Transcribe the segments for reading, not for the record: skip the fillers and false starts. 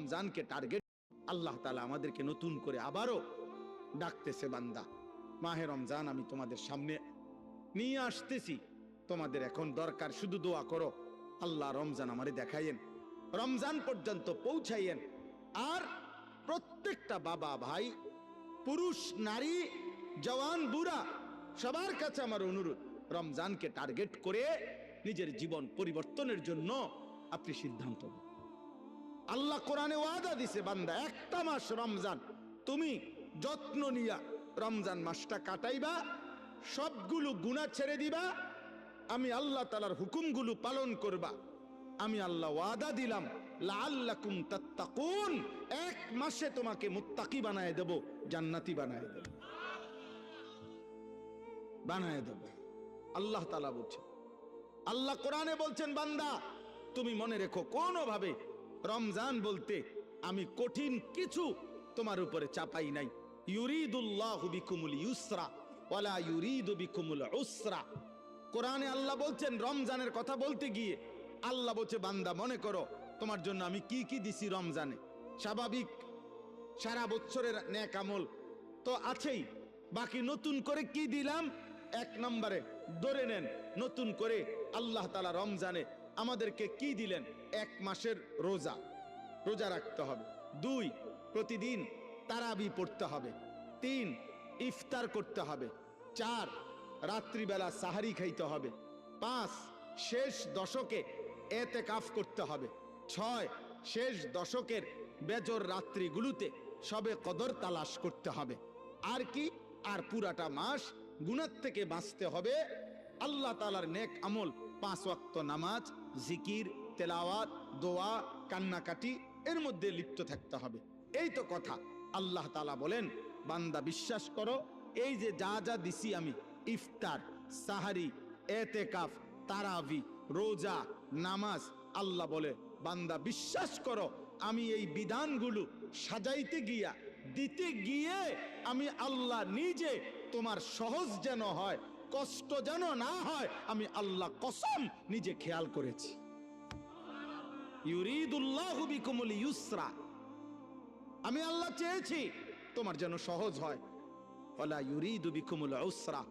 রমজানকে টার্গেট আল্লাহ তাআলা আমাদেরকে নতুন করে আবারও ডাকতেছে, বান্দা মাহে রমজান আমি তোমাদের সামনে নিয়ে আসতেছি, তোমাদের এখন দরকার শুধু দোয়া করো, আল্লাহ রমজান আমারে দেখাইয়েন, রমজান পর্যন্ত পৌঁছাইয়েন। আর প্রত্যেকটা বাবা ভাই, পুরুষ নারী, জওয়ান বুড়া, সবার কাছে আমার অনুরোধ, রমজানকে টার্গেট করে নিজের জীবন পরিবর্তনের জন্য আপনি সিদ্ধান্ত নিন। আল্লাহ কোরআনে ওয়াদা দিছে, বান্দা একটা মাস রমজান তুমি যত্ন নিয়া রমজান মাসটা কাটাইবা, সবগুলো গুনাহ ছেড়ে দিবা, আমি আল্লাহ তাআলার হুকুমগুলো পালন করবা, আমি আল্লাহ ওয়াদা দিলাম লাআল্লাকুম তাত্তাকুন, এক মাসে তোমাকে মুত্তাকি বানায় দেব, জান্নাতি বানায় দেব, বানায় দেব। আল্লাহ তাআলা বলছেন, আল্লাহ কোরআনে বলছেন, বান্দা তুমি মনে রেখো কোনোভাবে রমজান বলতে আমি কঠিন কিছু তোমার উপরে চাপাই নাই। ইউরিদুল্লাহু বিকুমুল ইউসরা ওয়ালা ইউরিদু বিকুমুল উসরা। কোরআনে আল্লাহ বলছেন, রমজানের কথা বলতে গিয়ে আল্লাহ বলছে, বান্দা মনে করো তোমার জন্য আমি কি কি দিছি রমজানে। স্বাভাবিক সারা বছরের নেক আমল তো আছেই, বাকি নতুন করে কি দিলাম, এক নম্বরে ধরে নেন, নতুন করে আল্লাহ তাআলা রমজানে আমাদেরকে কি দিলেন, এক মাসের রোজা, রোজা রাখতে হবে। 2, প্রতিদিন তারাবি পড়তে হবে। 3, ইফতার করতে হবে। 4, রাত্রিবেলা সাহারি খাইতে হবে। 5, শেষ দশকে এতেকাফ করতে হবে। 6, শেষ দশকের বেজর রাত্রিগুলোতে সবে কদর তালাশ করতে হবে। আর কি, আর পুরাটা মাস গুনাহ থেকে বাঁচতে হবে। আল্লাহ তাআলার নেক আমল 5 ওয়াক্ত নামাজ, জিকির, তেলাওয়াত, দোয়া, কান্নাকাটি এর মধ্যে লিপ্ত থাকতে হবে। এই তো কথা। আল্লাহ তাআলা বলেন, বান্দা বিশ্বাস করো, এই যে যা যা দিছি আমি, ইফতার, সাহারি, এতেকাফ, তারাবি, রোজা, নামাজ, আল্লাহ বলে বান্দা বিশ্বাস করো, আমি এই বিধানগুলো সাজাইতে গিয়া, দিতে গিয়ে আমি আল্লাহ নিজে তোমার সহজ যেন হয়, কষ্ট যেন না হয়, আমি আল্লাহ কসম নিজে খেয়াল করেছি। ইউরিদুল্লাহু বিকুমুল ইউসরা, আমি আল্লাহ চেয়েছি তোমার যেন সহজ হয়, ওয়ালা ইউরিদু বিকুমুল উসরা,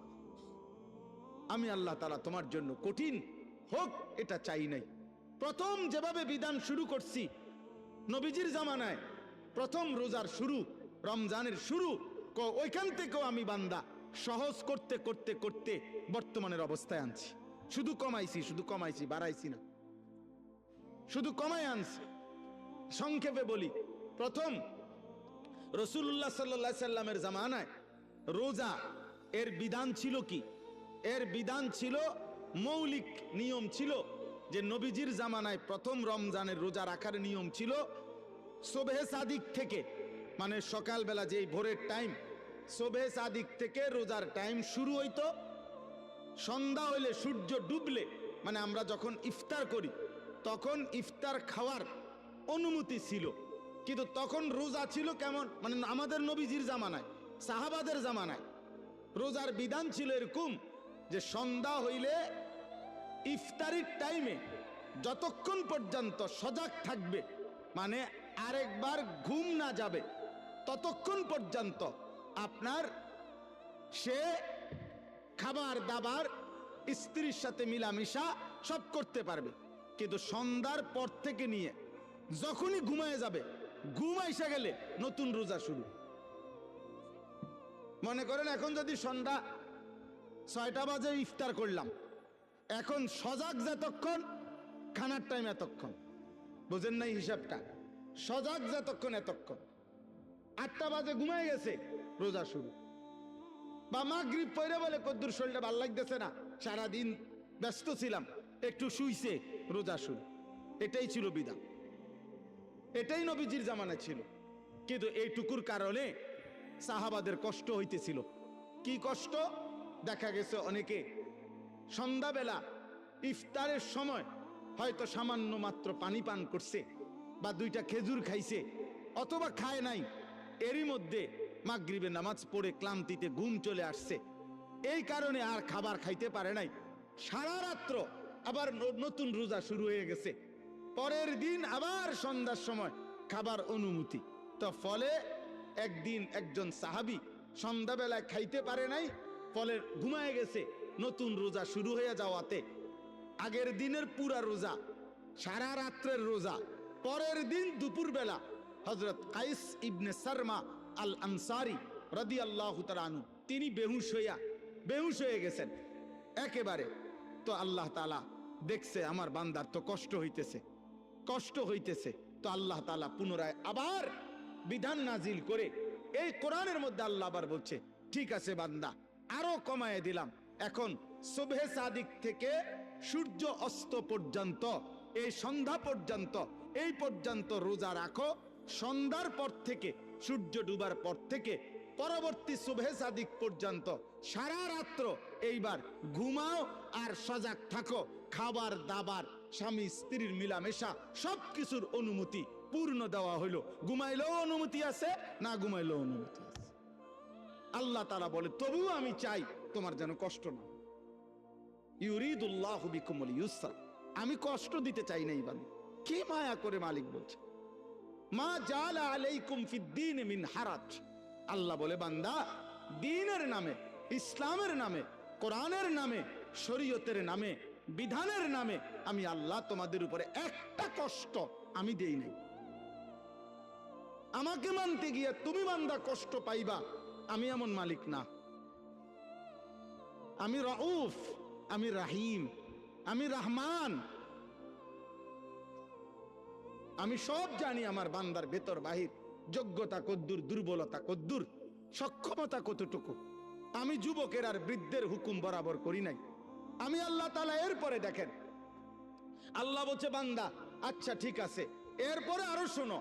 আমি আল্লাহ তাআলা তোমার জন্য কঠিন হোক এটা চাই নাই। প্রথম যেভাবে বিধান শুরু করছি নবীজির জামানায়, প্রথম রোজার শুরু, রমজানের শুরু, ওইখান থেকেও আমি বান্দা সহজ করতে করতে করতে বর্তমানের অবস্থায় আনছি। শুধু কমাইছি, বাড়াইছি না, শুধু কমাই আনছি। সংক্ষেপে বলি, প্রথম রাসূলুল্লাহ সাল্লাল্লাহু আলাইহি সাল্লামের জামানায় রোজা এর বিধান ছিল কি? এর বিধান ছিল, মৌলিক নিয়ম ছিল যে নবীজির জামানায় প্রথম রমজানের রোজা রাখার নিয়ম ছিল সুবহে সাদিক থেকে, মানে সকালবেলা যেই ভোরের টাইম, সুবহে সাদিক থেকে রোজার টাইম শুরু হইতো। সন্ধ্যা হইলে, সূর্য ডুবলে, মানে আমরা যখন ইফতার করি তখন ইফতার খাওয়ার অনুমতি ছিল। কিন্তু তখন রোজা ছিল কেমন, মানে আমাদের নবীজির জামানায়, সাহাবাদের জামানায় রোজার বিধান ছিল এরকম যে সন্ধ্যা হইলে ইফতারির টাইমে যতক্ষণ পর্যন্ত সজাগ থাকবে, মানে আরেকবার ঘুম না যাবে, ততক্ষণ পর্যন্ত আপনার সে খাবার দাবার, স্ত্রীর সাথে মিলামিশা সব করতে পারবে। কিন্তু সন্ধ্যার পর থেকে নিয়ে যখনই ঘুমায় যাবে, ঘুম আইসা গেলে নতুন রোজা শুরু। মনে করেন এখন যদি সন্ধ্যা 6টা বাজে ইফতার করলাম, এখন সজাগ যতক্ষণ, খানার টাইম এতক্ষণ, বুঝেন নাই হিসাবটা? সজাগ যতক্ষণ এতক্ষণ। 8টা বাজে ঘুমায় গেছে, রোজা শুরু। বা মাগরিব পড়ে বলে কদ্দুর শরীরটা ভাল লাগতেছে না, সারাদিন ব্যস্ত ছিলাম, একটু শুইছে, রোজা শুরু। এটাই ছিল বিধান, এটাই নবীজির জামানায় ছিল। কিন্তু এইটুকুর কারণে সাহাবাদের কষ্ট হইতেছিল। কি কষ্ট? দেখা গেছে অনেকে সন্ধ্যাবেলা ইফতারের সময় হয়তো সামান্য মাত্র পানি পান করছে, বা 2টা খেজুর খাইছে, অথবা খায় নাই, এরই মধ্যে মাগরিবের নামাজ পড়ে ক্লান্তিতে ঘুম চলে আসছে, এই কারণে আর খাবার খাইতে পারে নাই। সারা রাত্র আবার নতুন রোজা শুরু হয়ে গেছে। পরের দিন আবার সন্ধ্যার সময় খাবার অনুমতি। তো ফলে একদিন একজন সাহাবী সন্ধ্যাবেলায় খাইতে পারে নাই, ফলে ঘুমায় গেছে। নতুন রোজা শুরু হয়ে যাওয়াতে আগের দিনের পুরা রোজা, সারা রাত্রের রোজা, পরের দিন দুপুরবেলা হযরত কাইস ইবনে সারমা আল আনসারী রাদিয়াল্লাহু তাআলা আনহু তিনি বেহুশ হয়ে গেছেন একেবারে। তো আল্লাহ তাআলা দেখছে আমার বান্দার তো কষ্ট হইতেছে, তো আল্লাহ তাআলা পুনরায় আবার বিধান নাজিল করে এই কোরআনের মধ্যে আল্লাহ আবার বলছে, ঠিক আছে বান্দা, আরো কমায় দিলাম, এখন সুবহে সাদিক থেকে সূর্য অস্ত পর্যন্ত, এই সন্ধ্যা পর্যন্ত, এই পর্যন্ত রোজা রাখো। সন্ধ্যার পর থেকে, সূর্য ডুবার পর থেকে পরবর্তী সুবহে সাদিক পর্যন্ত সারা রাত্র এইবার ঘুমাও আর সজাগ থাকো। খাবার দাবার, স্বামী স্ত্রীর মিলামেশা, সবকিছুর অনুমতি পূর্ণ দেওয়া হইলো। ঘুমাইলেও অনুমতি আছে, না ঘুমাইলেও অনুমতি আছে। আল্লাহ তাআলা বলে, তবুও আমি চাই তোমার যেন কষ্ট না। ইউরিদুল্লাহু বিকুমুল ইউসরা, আমি কষ্ট দিতে চাই না। ইবান কি মায়া করে মালিক বলছে, মা জাআলা আলাইকুম ফিদ্দীন মিন হারাজ। আল্লাহ বলে, বান্দা, দ্বীনের নামে, ইসলামের নামে, কোরআনের নামে, শরীয়তের নামে, বিধানের নামে আমি আল্লাহ তোমাদের উপরে একটা কষ্ট আমি দেই নাই। আমাকে মানতে গিয়ে তুমি বান্দা কষ্ট পাইবা, আমি এমন মালিক না। আমি রাউফ, আমি রাহিম, আমি রহমান। আমি সব জানি আমার বান্দার ভেতর বাহির, যোগ্যতা কদ্দুর, দুর্বলতা কদ্দুর, সক্ষমতা কতটুকু। আমি যুবকের আর বৃদ্ধের হুকুম বরাবর করি নাই। আমি আল্লাহ তাআলা এরপরে দেখেন, আল্লাহ বলছে, বান্দা আচ্ছা ঠিক আছে, এরপরে আরো শোনো,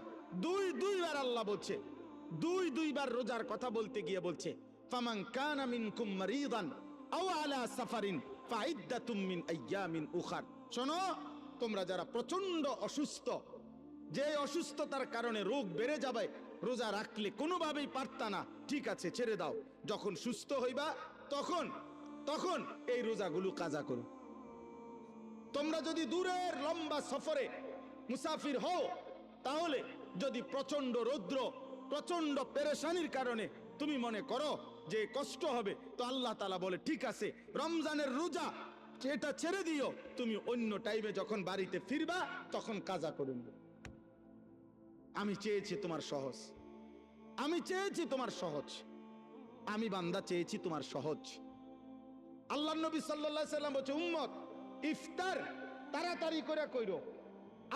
দুইবার আল্লাহ বলছে, দুইবার রোজার কথা বলতে গিয়ে বলছে, ফামান কানা মিনকুম মারিদান আও আলা সাফারিন ফাইদ্দাতুম মিন আইয়ামিন উখার। শোনো, তোমরা যারা প্রচন্ড অসুস্থ, যে অসুস্থতার কারণে রোগ বেড়ে যাবে, রোজা রাখলে কোনোভাবেই পারতা না, ঠিক আছে ছেড়ে দাও। যখন সুস্থ হইবা তখন এই রোজাগুলো কাজা করো। তোমরা যদি দূরের লম্বা সফরে মুসাফির হও, তাহলে যদি প্রচন্ড রৌদ্র, প্রচন্ড পেরেশানির কারণে তুমি মনে করো যে কষ্ট হবে, তো আল্লাহ তাআলা বলে, ঠিক আছে, রমজানের রোজা এটা ছেড়ে দিও, তুমি অন্য টাইমে যখন বাড়িতে ফিরবা তখন কাজা করে নিও। আমি চেয়েছি তোমার সহজ, আমি চেয়েছি তোমার সহজ, আমি বান্দা চেয়েছি তোমার সহজ। আল্লাহর নবী সাল্লাল্লাহু আলাইহি সাল্লাম বলছে, উম্মত ইফতার তাড়াতাড়ি করে কইরো।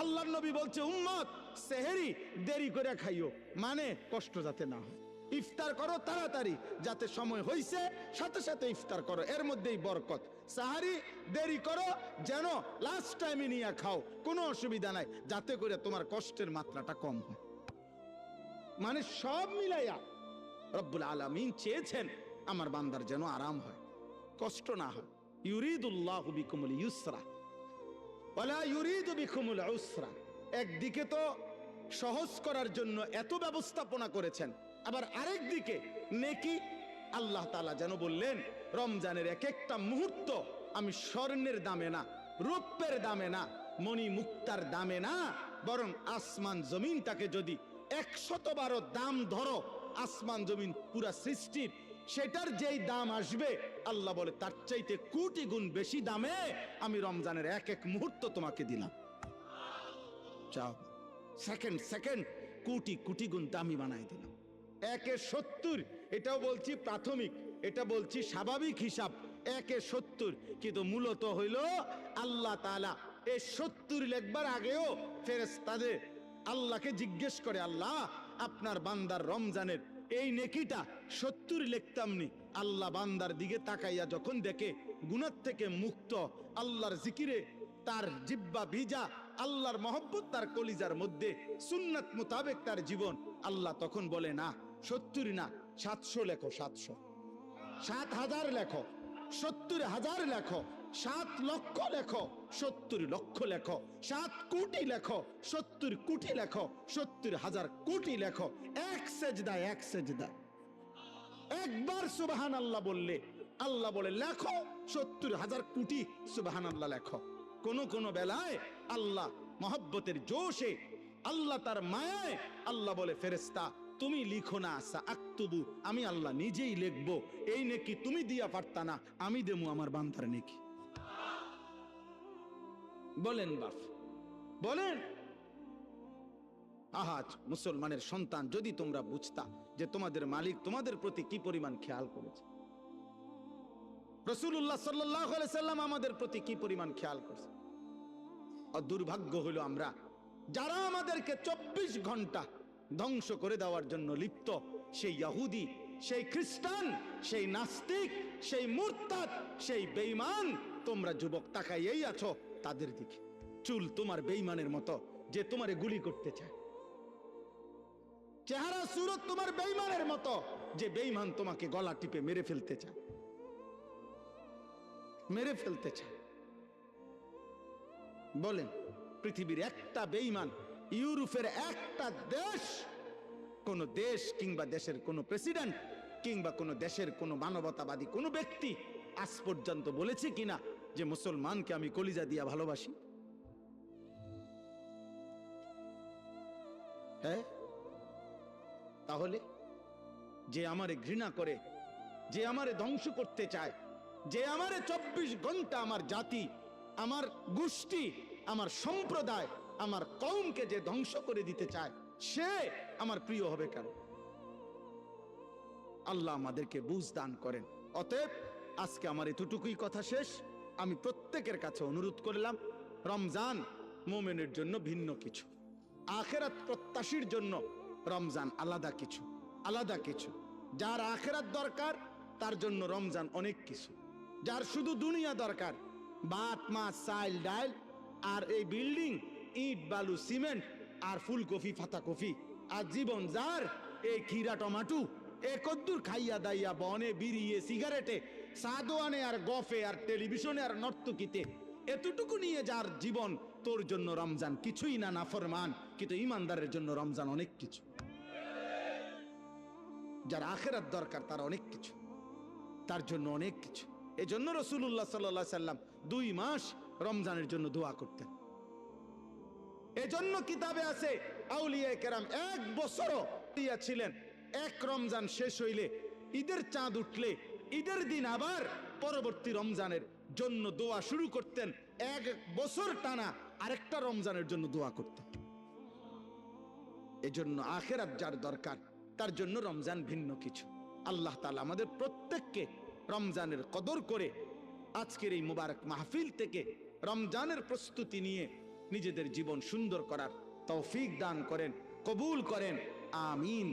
আল্লাহর নবী বলছে, উম্মত সেহরি দেরি করে খাইও, মানে কষ্ট যাতে না হয়। ইফতার করো তাড়াতাড়ি, যাতে সময় হইছে সাথে সাথে ইফতার করো, এর মধ্যেই বরকত। সাহারি দেরি করো, যেন লাস্ট টাইমে নিয়ে খাও, কোনো অসুবিধা নাই, যাতে করে তোমার কষ্টের মাত্রাটা কম হয়। মানে সব মিলাইয়া রব্বুল আলামিন চেয়েছেন আমার বান্দার যেন আরাম হয়, কষ্ট না হয়। ইউরিদুল্লাহু বিকুমুল ইউসরা ওয়ালা ইউরিদু বিকুমুল উসরা। একদিকে তো সহজ করার জন্য এত ব্যবস্থাপনা করেছেন, আবার আরেক দিকে নেকি। আল্লাহ তাআলা যেন বললেন, রমজানের এক একটা মুহূর্ত আমি স্বর্ণের দামে না, রৌপ্যের দামে না, মণি মুক্তার দামে না, বরং আসমান জমিনটাকে যদি 100 দাম ধরো, আসমান জমিন পুরা সৃষ্টির, সেটার যেই দাম আসবে, আল্লাহ বলে তার চাইতে কোটি গুণ বেশি দামে আমি রমজানের এক এক মুহূর্ত তোমাকে দিলাম। চাও সেকেন্ড কোটি কোটি গুণ দামি বানাই দিলাম। 1/70, এটাও বলছি প্রাথমিক, এটা বলছি স্বাভাবিক হিসাব, 1/70, কিন্তু মূলত হইল আল্লাহ তাআলা এই 70 লেখবার আগেও ফেরেশতাদের আল্লাহকে জিজ্ঞেস করে, আল্লাহ আপনার বান্দার রমজানের এই নেকিটা 70 লিখতাম নি। আল্লাহ বান্দার দিকে তাকাইয়া যখন দেখে গুনাহ থেকে মুক্ত, আল্লাহর জিকিরে তার জিহ্বা ভিজা, আল্লাহর মহব্বত তার কলিজার মধ্যে, সুন্নাত মোতাবেক তার জীবন, আল্লাহ তখন বলে, না 70 না, 700 লেখো, 700, 7,000 লেখো, 70,000 লেখো, 7 লক্ষ লেখো, 70 লক্ষ লেখো, 7 কোটি লেখো, 70 কোটি লেখো, 70,000 কোটি লেখো। এক সেজদা একবার সুবহানাল্লাহ বললে আল্লাহ বলে, লেখো 70,000 কোটি সুবহানাল্লাহ লেখো। কোন বেলায় আল্লাহ মহব্বতের জোশে আল্লাহ তার মায়ায় আল্লাহ বলে ফেরেশতা তুমি লিখো না সাআকতুবু, আমি আল্লাহ নিজেই লিখবো। এই নেকি তুমি দিয়া পারতা না, আমি দেবো আমার বান্দার নেকি। বলেন বাপ, বলেন। আহাজ মুসলমানের সন্তান, যদি তোমরা বুঝতা যে তোমাদের মালিক তোমাদের প্রতি কি পরিমাণ খেয়াল করেছে, রাসূলুল্লাহ সাল্লাল্লাহু আলাইহি সাল্লাম আমাদের প্রতি কি পরিমাণ খেয়াল করছে। আর দুর্ভাগ্য হলো আমরা যারা আমাদেরকে 24 ঘন্টা ধ্বংস করে দেওয়ার জন্য লিপ্ত, সেই ইহুদি, সেই খ্রিস্টান, সেই নাস্তিক, সেই মুরতাদ, সেই বেঈমান, তোমরা যুবক তাকাইয়েই আছো তাদের দিকে। চুল তোমার বেঈমানের মতো যে তোমারে গুলি করতে চায়, চেহারা সুরত তোমার বেঈমানের মতো যে বেঈমান তোমাকে গলা টিপে মেরে ফেলতে চায়, মেরে ফেলতে চায়। বলেন, পৃথিবীর একটা বেঈমান, ইউরোপের একটা দেশ, কোন দেশ কিংবা দেশের কোন প্রেসিডেন্ট কিংবা কোন দেশের কোন মানবতাবাদী কোন ব্যক্তি আজ পর্যন্ত বলেছে কিনা যে মুসলমানকে আমি কলিজা দিয়া ভালোবাসি? হ্যাঁ, তাহলে যে আমারে ঘৃণা করে, যে আমারে ধ্বংস করতে চায়, যে আমারে 24 ঘন্টা আমার জাতি, আমার গোষ্ঠী, আমার সম্প্রদায়, আমার কওমকে যে ধ্বংস করে দিতে চায়, সে আমার প্রিয় হবে কেন? আল্লাহ আমাদেরকে বুঝ দান করেন। অতএব আজকে আমার এতটুকুই কথা শেষ। আমি প্রত্যেকের কাছে অনুরোধ করলাম, রমজান মুমিনের জন্য ভিন্ন কিছু, আখিরাত প্রত্যাশীর জন্য রমজান আলাদা কিছু, আলাদা কিছু। যার আখিরাত দরকার তার জন্য রমজান অনেক কিছু। যার শুধু দুনিয়া দরকার, ভাত মাছ চাল ডাল আর এই বিল্ডিং, ইট বালু সিমেন্ট আর ফুলকপি পাতাকপি, আর জীবন যার এই খিরা টমাটো, এ কদ্দুর খাইয়া দাইয়া বনে বিড়িয়ে সিগারেটে সাদোয়ানে আর গফে আর টেলিভিশনে আর নর্তকিতে, এতটুকু নিয়ে যার জীবন, তোর জন্য রমজান কিছুই না, নাফরমান। কিন্তু ইমানদারের জন্য রমজান অনেক কিছু। যার আখিরাত দরকার তার অনেক কিছু, তার জন্য অনেক কিছু। এজন্য রাসূলুল্লাহ সাল্লাল্লাহু আলাইহি সাল্লাম 2 মাস রমজানের জন্য দোয়া করতেন। এজন্য কিতাবে আছে আউলিয়ায়ে কেরাম 1 বছরও ছিলেন, এক রমজান শেষ হইলে, ঈদের চাঁদ উঠলে, ঈদের দিন আবার পরবর্তী রমজানের জন্য দোয়া শুরু করতেন। 1 বছর টানা আরেকটা রমজানের জন্য দোয়া করতেন। এজন্য আখিরাত যার দরকার তার জন্য রমজান ভিন্ন কিছু। আল্লাহ তাআলা আমাদের প্রত্যেককে রমজানের কদর করে আজকের এই মুবারক মাহফিল থেকে রমজানের প্রস্তুতি নিয়ে নিজেদের জীবন সুন্দর করার তৌফিক দান করেন, কবুল করেন, আমিন।